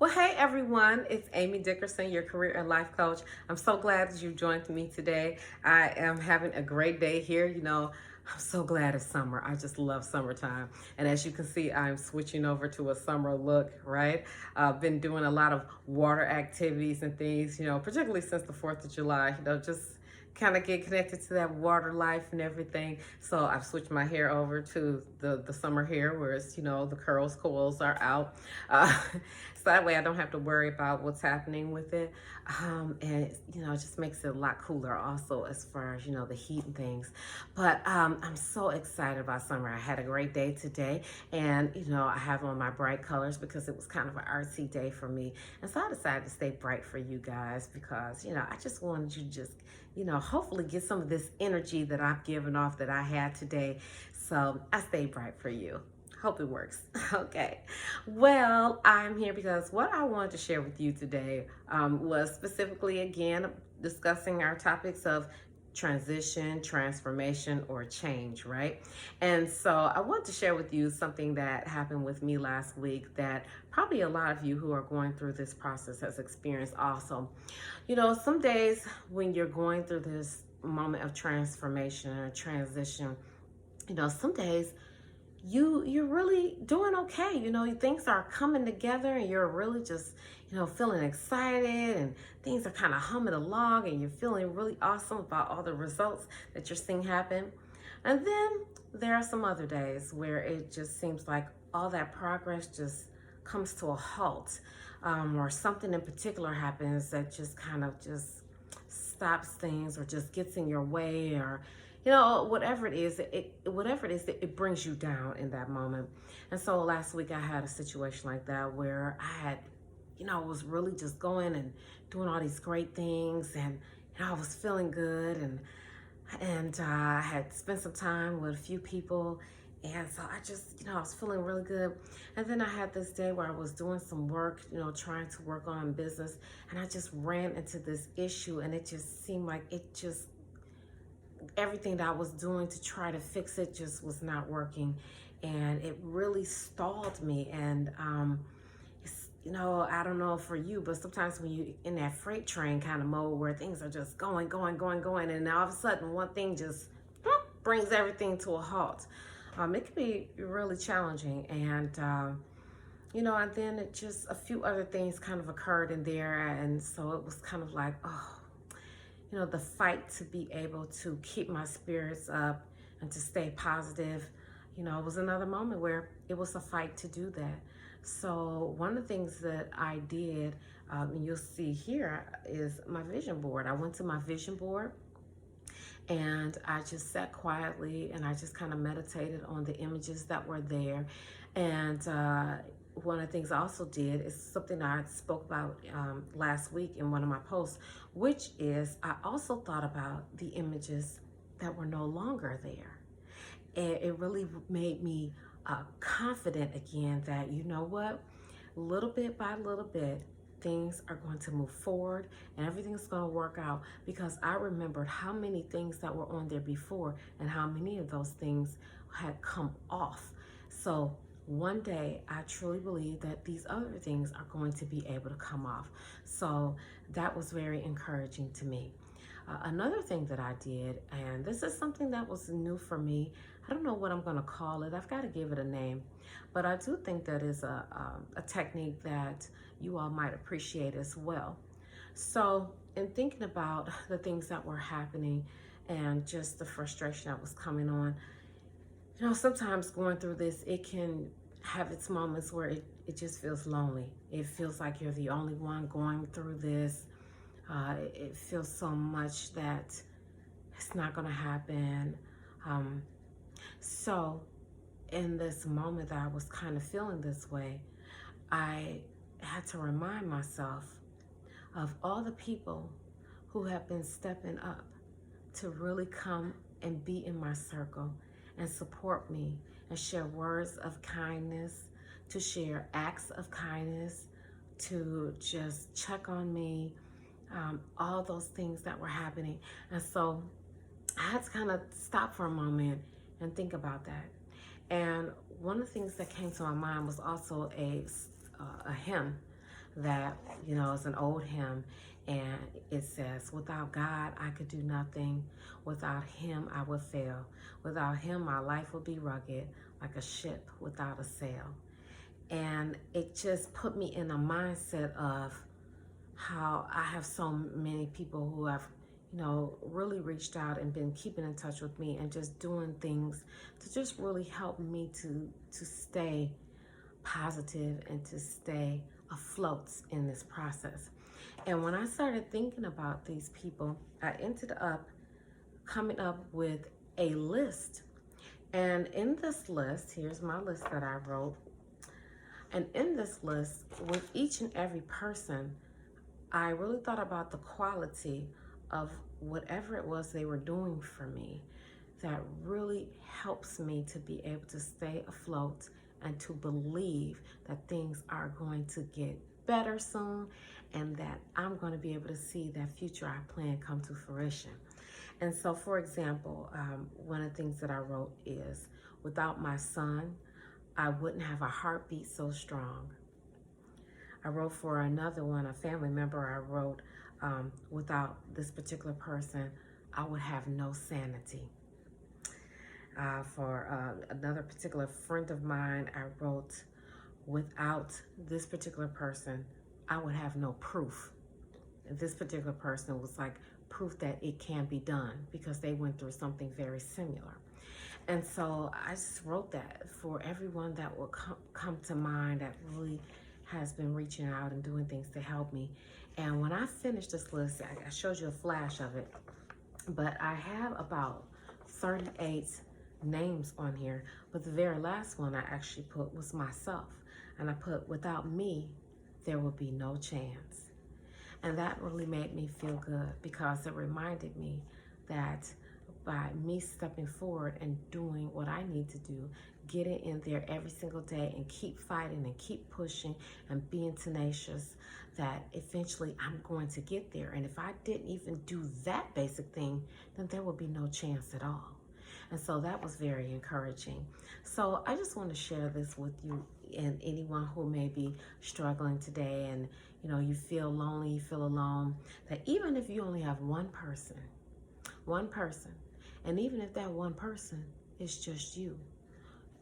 Well, hey everyone, it's Amy Dickerson, your career and life coach. I'm so glad that you joined me today. I am having a great day here. I'm so glad it's summer. I just love summertime. And as you can see, I'm switching over to a summer look, right? I've been doing a lot of water activities and things, particularly since the 4th of July, just kind of get connected to that water life and everything. So I've switched my hair over to the summer hair where it's, the coils are out. So that way I don't have to worry about what's happening with it. And, it just makes it a lot cooler also as far as, the heat and things. But I'm so excited about summer. I had a great day today and, I have on my bright colors because it was kind of an artsy day for me. And so I decided to stay bright for you guys because, I just wanted you to just, hopefully get some of this energy that I've given off that I had today. So I stayed bright for you. Hope it works. Okay. Well, I'm here because what I wanted to share with you today was specifically, again, discussing our topics of transition, transformation, or change, right? And so I want to share with you something that happened with me last week that probably a lot of you who are going through this process has experienced also. Some days when you're going through this moment of transformation or transition, some days you're really doing okay. Things are coming together and you're really just, feeling excited and things are kind of humming along and you're feeling really awesome about all the results that you're seeing happen. And then there are some other days where it just seems like all that progress just comes to a halt, or something in particular happens that just kind of just stops things or just gets in your way, or whatever it is, it brings you down in that moment. And so last week I had a situation like that where I had, was really just going and doing all these great things, and I was feeling good, and I had spent some time with a few people, and so I just, I was feeling really good. And then I had this day where I was doing some work, trying to work on business, and I just ran into this issue, and it just seemed like everything that I was doing to try to fix it just was not working, and it really stalled me. And I don't know for you, but sometimes when you in that freight train kind of mode where things are just going, and all of a sudden one thing just brings everything to a halt, it can be really challenging. And and then it just a few other things kind of occurred in there, and so it was kind of like, oh, the fight to be able to keep my spirits up and to stay positive, it was another moment where it was a fight to do that. So one of the things that I did, and you'll see here, is my vision board. I went to my vision board and I just sat quietly and I just kind of meditated on the images that were there. And one of the things I also did is something I spoke about last week in one of my posts, which is I also thought about the images that were no longer there. And it really made me confident again that, little bit by little bit, things are going to move forward and everything's going to work out, because I remembered how many things that were on there before and how many of those things had come off. So one day I truly believe that these other things are going to be able to come off. So that was very encouraging to me. Another thing that I did, and this is something that was new for me, I don't know what I'm going to call it. I've got to give it a name, but I do think that is a technique that you all might appreciate as well. So in thinking about the things that were happening and just the frustration that was coming on, sometimes going through this, it can have its moments where it just feels lonely. It feels like you're the only one going through this. It feels so much that it's not going to happen. So in this moment that I was kind of feeling this way, I had to remind myself of all the people who have been stepping up to really come and be in my circle and support me and share words of kindness, to share acts of kindness, to just check on me, all those things that were happening. And so I had to kind of stop for a moment and think about that. And one of the things that came to my mind was also a hymn that, is an old hymn, and it says, without God, I could do nothing. Without him, I would fail. Without him, my life would be rugged, like a ship without a sail. And it just put me in a mindset of how I have so many people who have, really reached out and been keeping in touch with me and just doing things to just really help me to stay positive and to stay afloat in this process. And when I started thinking about these people, I ended up coming up with a list. And in this list, here's my list that I wrote. And in this list, with each and every person, I really thought about the quality of whatever it was they were doing for me that really helps me to be able to stay afloat and to believe that things are going to get better soon and that I'm going to be able to see that future I plan come to fruition. And so, for example, one of the things that I wrote is, without my son, I wouldn't have a heartbeat so strong. I wrote for another one, a family member, I wrote, without this particular person, I would have no sanity. For another particular friend of mine, I wrote, without this particular person, I would have no proof. This particular person was like proof that it can be done because they went through something very similar. And so I just wrote that for everyone that will come to mind that really has been reaching out and doing things to help me. And when I finished this list, I showed you a flash of it, but I have about 38 names on here. But the very last one I actually put was myself. And I put, without me, there will be no chance. And that really made me feel good because it reminded me that by me stepping forward and doing what I need to do, getting in there every single day and keep fighting and keep pushing and being tenacious, that eventually I'm going to get there. And if I didn't even do that basic thing, then there would be no chance at all. And so that was very encouraging. So I just want to share this with you and anyone who may be struggling today and you feel lonely, you feel alone, that even if you only have one person, and even if that one person is just you,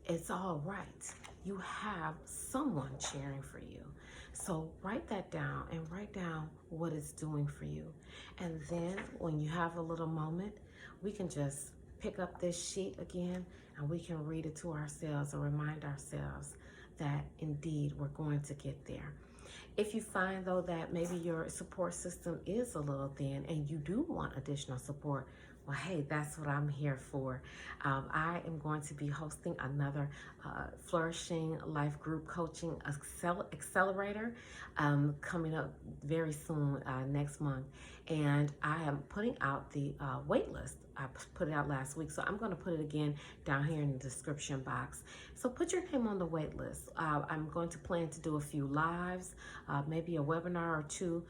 it's all right. You have someone cheering for you. So write that down and write down what it's doing for you. And then when you have a little moment, we can just pick up this sheet again and we can read it to ourselves and remind ourselves that indeed we're going to get there. If you find though that maybe your support system is a little thin and you do want additional support, well, hey, that's what I'm here for. I am going to be hosting another Flourishing Life Group Coaching Accelerator coming up very soon next month. And I am putting out the waitlist. I put it out last week, so I'm going to put it again down here in the description box. So put your name on the wait list. I'm going to plan to do a few lives, maybe a webinar or two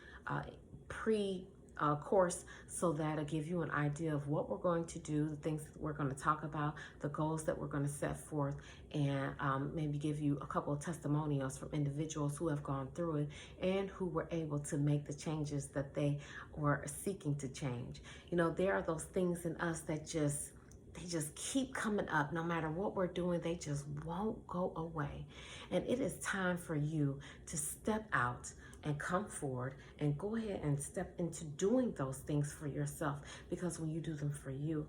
course, so that'll give you an idea of what we're going to do, the things that we're going to talk about, the goals that we're going to set forth, and maybe give you a couple of testimonials from individuals who have gone through it and who were able to make the changes that they were seeking to change. There are those things in us that they just keep coming up. No matter what we're doing, they just won't go away. And it is time for you to step out and come forward and go ahead and step into doing those things for yourself, because when you do them for you,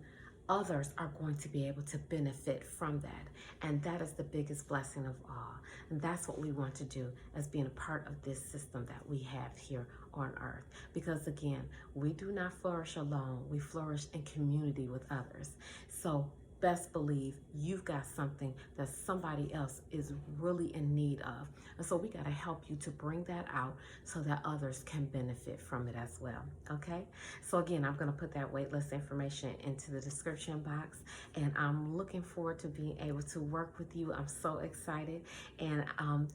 others are going to be able to benefit from that. And that is the biggest blessing of all. And that's what we want to do as being a part of this system that we have here on earth. Because again, we do not flourish alone. We flourish in community with others. So best believe you've got something that somebody else is really in need of. And so we got to help you to bring that out so that others can benefit from it as well. Okay? So again, I'm going to put that waitlist information into the description box, and I'm looking forward to being able to work with you. I'm so excited. And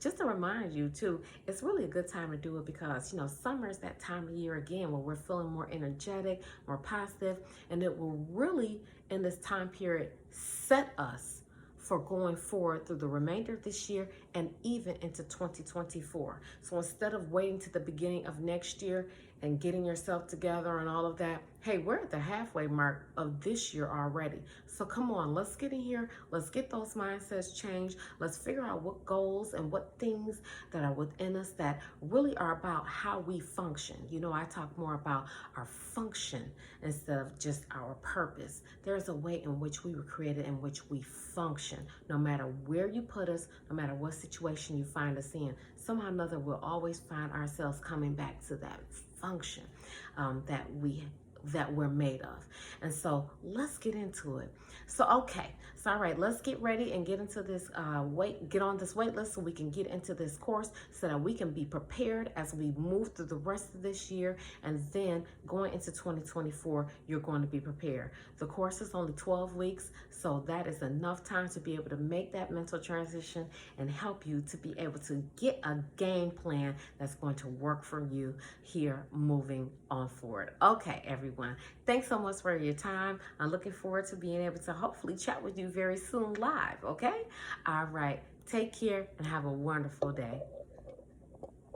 just to remind you too, it's really a good time to do it because, summer is that time of year again where we're feeling more energetic, more positive, and it will really, in this time period, set us for going forward through the remainder of this year and even into 2024. So instead of waiting to the beginning of next year and getting yourself together and all of that, hey, we're at the halfway mark of this year already. So come on, let's get in here. Let's get those mindsets changed. Let's figure out what goals and what things that are within us that really are about how we function. You know, I talk more about our function instead of just our purpose. There's a way in which we were created, in which we function. No matter where you put us, no matter what situation you find us in, somehow or another we'll always find ourselves coming back to that function that we're made of. And so let's get into it. So all right, let's get ready and get into this get on this wait list so we can get into this course so that we can be prepared as we move through the rest of this year, and then going into 2024 you're going to be prepared. The course is only 12 weeks, so that is enough time to be able to make that mental transition and help you to be able to get a game plan that's going to work for you here moving on forward. Okay, everyone, thanks so much for your time. I'm looking forward to being able to hopefully chat with you very soon live, okay? All right, take care and have a wonderful day.